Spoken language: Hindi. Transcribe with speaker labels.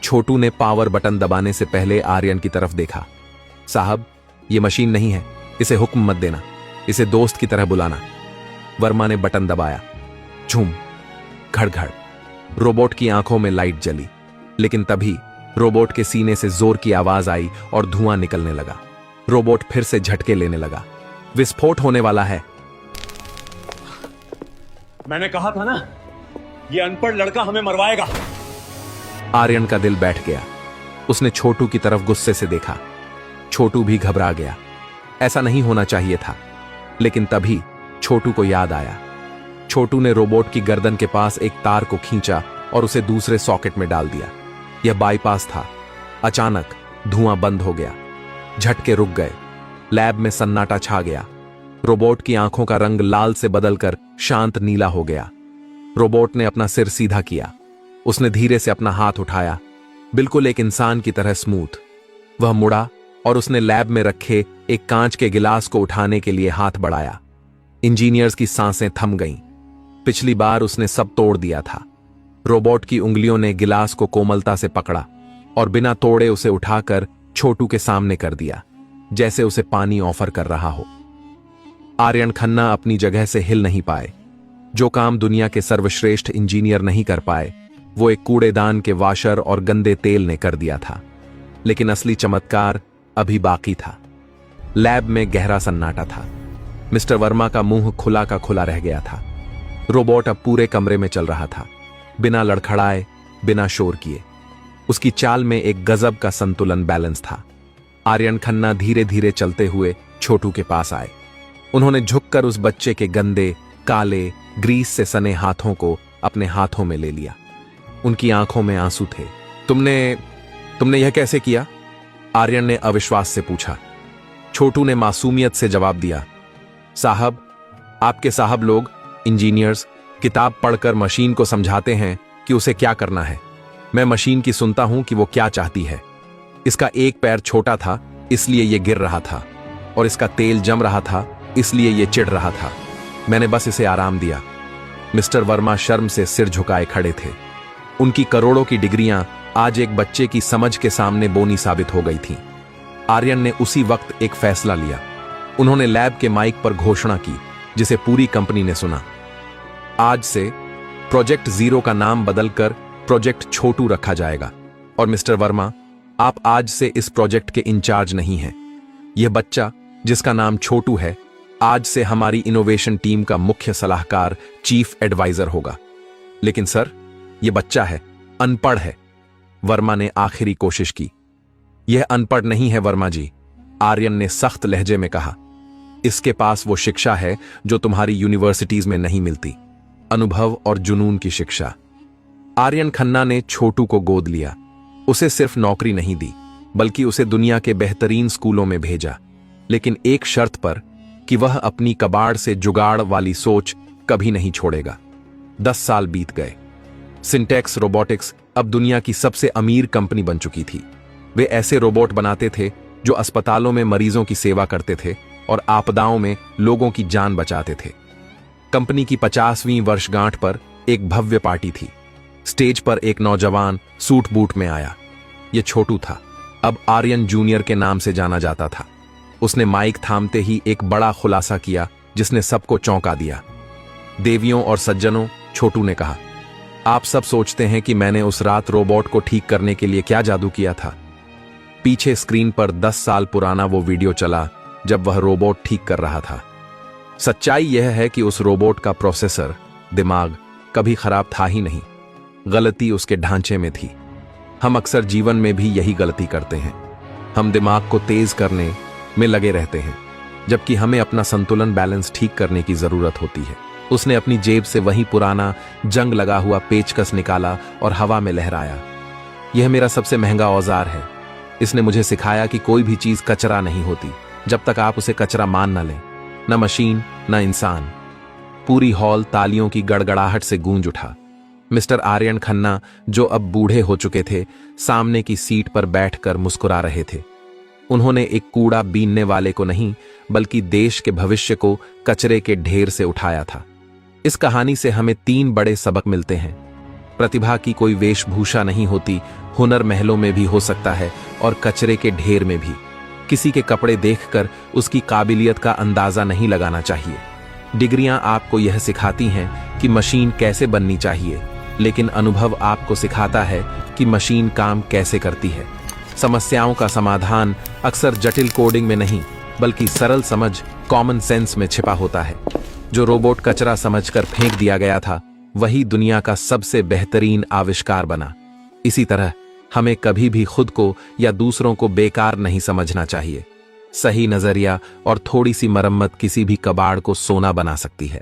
Speaker 1: छोटू ने पावर बटन दबाने से पहले आर्यन की तरफ देखा। साहब, यह मशीन नहीं है, इसे हुक्म मत देना, इसे दोस्त की तरह बुलाना। वर्मा ने बटन दबाया। झूम, घड़-घड़, रोबोट की आंखों में लाइट जली, लेकिन तभी रोबोट के सीने से जोर की आवाज आई और धुआं निकलने लगा। रोबोट फिर से झटके लेने लगा। विस्फोट होने वाला है।
Speaker 2: मैंने कहा था ना, ये अनपढ़ लड़का हमें मरवाएगा।
Speaker 1: आर्यन का दिल बैठ गया। उसने छोटू की तरफ गुस्से से देखा। छोटू भी घबरा गया। ऐसा नहीं होना चाहिए था, लेकिन तभी छोटू को याद आया। छोटू ने रोबोट की गर्दन के पास एक तार को खींचा और उसे दूसरे सॉकेट में डाल दिया। यह बाईपास था। अचानक धुआं बंद हो गया। झटके रुक गए। लैब में सन्नाटा छा गया। रोबोट की आंखों का रंग लाल से बदलकर शांत नीला हो गया। रोबोट ने अपना सिर सीधा किया। उसने धीरे से अपना हाथ उठाया, बिल्कुल एक इंसान की तरह स्मूथ। वह मुड़ा और उसने लैब में रखे एक कांच के गिलास को उठाने के लिए हाथ बढ़ाया। इंजीनियर्स की सांसें थम गईं। पिछली बार उसने सब तोड़ दिया था। रोबोट की उंगलियों ने गिलास को कोमलता से पकड़ा और बिना तोड़े उसे उठाकर छोटू के सामने कर दिया, जैसे उसे पानी ऑफर कर रहा हो। आर्यन खन्ना अपनी जगह से हिल नहीं पाए। जो काम दुनिया के सर्वश्रेष्ठ इंजीनियर नहीं कर पाए, वो एक कूड़ेदान के वाशर और गंदे तेल ने कर दिया था। लेकिन असली चमत्कार अभी बाकी था। लैब में गहरा सन्नाटा था। मिस्टर वर्मा का मुंह खुला का खुला रह गया था। रोबोट अब पूरे कमरे में चल रहा था, बिना लड़खड़ाए, बिना शोर किए। उसकी चाल में एक गजब का संतुलन, बैलेंस था। आर्यन खन्ना धीरे धीरे चलते हुए छोटू के पास आए। उन्होंने झुककर उस बच्चे के गंदे, काले, ग्रीस से सने हाथों को अपने हाथों में ले लिया। उनकी आंखों में आंसू थे। तुमने यह कैसे किया? आर्यन ने अविश्वास से पूछा। छोटू ने मासूमियत से जवाब दिया, साहब, आपके साहब लोग, इंजीनियर्स, किताब पढ़कर मशीन को समझाते हैं कि उसे क्या करना है। मैं मशीन की सुनता हूं कि वो क्या चाहती है। इसका एक पैर छोटा था, इसलिए ये गिर रहा था, और इसका तेल जम रहा था, इसलिए ये चिढ़ रहा था। मैंने बस इसे आराम दिया। मिस्टर वर्मा शर्म से सिर झुकाए खड़े थे। उनकी करोड़ों की डिग्रियां आज एक बच्चे की समझ के सामने बोनी साबित हो गई थीं। आर्यन ने उसी वक्त एक फैसला लिया। उन्होंने लैब के माइक पर घोषणा की, जिसे पूरी कंपनी ने सुना। आज से प्रोजेक्ट जीरो का नाम बदलकर प्रोजेक्ट छोटू रखा जाएगा, और मिस्टर वर्मा, आप आज से इस प्रोजेक्ट के इंचार्ज नहीं हैं। यह बच्चा, जिसका नाम छोटू है, आज से हमारी इनोवेशन टीम का मुख्य सलाहकार, चीफ एडवाइजर होगा। लेकिन सर, यह बच्चा है, अनपढ़ है। वर्मा ने आखिरी कोशिश की। यह अनपढ़ नहीं है वर्मा जी, आर्यन ने सख्त लहजे में कहा। इसके पास वो शिक्षा है जो तुम्हारी यूनिवर्सिटीज में नहीं मिलती, अनुभव और जुनून की शिक्षा। आर्यन खन्ना ने छोटू को गोद लिया। उसे सिर्फ नौकरी नहीं दी, बल्कि उसे दुनिया के बेहतरीन स्कूलों में भेजा, लेकिन एक शर्त पर कि वह अपनी कबाड़ से जुगाड़ वाली सोच कभी नहीं छोड़ेगा। 10 साल बीत गए। सिंटेक्स रोबोटिक्स अब दुनिया की सबसे अमीर कंपनी बन चुकी थी। वे ऐसे रोबोट बनाते थे जो अस्पतालों में मरीजों की सेवा करते थे और आपदाओं में लोगों की जान बचाते थे। कंपनी की 50वीं वर्षगांठ पर एक भव्य पार्टी थी। स्टेज पर एक नौजवान सूट बूट में आया। यह छोटू था, अब आर्यन जूनियर के नाम से जाना जाता था। उसने माइक थामते ही एक बड़ा खुलासा किया, जिसने सबको चौंका दिया। देवियों और सज्जनों, छोटू ने कहा, आप सब सोचते हैं कि मैंने उस रात रोबोट को ठीक करने के लिए क्या जादू किया था। पीछे स्क्रीन पर 10 साल पुराना वो वीडियो चला जब वह रोबोट ठीक कर रहा था। सच्चाई यह है कि उस रोबोट का प्रोसेसर, दिमाग, कभी खराब था ही नहीं। गलती उसके ढांचे में थी। हम अक्सर जीवन में भी यही गलती करते हैं। हम दिमाग को तेज करने में लगे रहते हैं, जबकि हमें अपना संतुलन, बैलेंस ठीक करने की जरूरत होती है। उसने अपनी जेब से वही पुराना जंग लगा हुआ पेचकस निकाला और हवा में लहराया। यह मेरा सबसे महंगा औजार है। इसने मुझे सिखाया कि कोई भी चीज कचरा नहीं होती जब तक आप उसे कचरा मान न लें, न मशीन न इंसान। पूरी हॉल तालियों की गड़गड़ाहट से गूंज उठा। मिस्टर आर्यन खन्ना, जो अब बूढ़े हो चुके थे, सामने की सीट पर बैठकर मुस्कुरा रहे थे। उन्होंने एक कूड़ा बीनने वाले को नहीं, बल्कि देश के भविष्य को कचरे के ढेर से उठाया था। इस कहानी से हमें 3 बड़े सबक मिलते हैं। प्रतिभा की कोई वेशभूषा नहीं होती, हुनर महलों में भी हो सकता है और कचरे के ढेर में भी। किसी के कपड़े देखकर उसकी काबिलियत का अंदाजा नहीं लगाना चाहिए। डिग्रियां आपको यह सिखाती हैं कि मशीन कैसे बननी चाहिए, लेकिन अनुभव आपको सिखाता है कि मशीन काम कैसे करती है। समस्याओं का समाधान अक्सर जटिल कोडिंग में नहीं, बल्कि सरल समझ, कॉमन सेंस में छिपा होता है। जो रोबोट कचरा समझकर फेंक दिया गया था, वही दुनिया का सबसे बेहतरीन आविष्कार बना। इसी तरह हमें कभी भी खुद को या दूसरों को बेकार नहीं समझना चाहिए। सही नजरिया और थोड़ी सी मरम्मत किसी भी कबाड़ को सोना बना सकती है।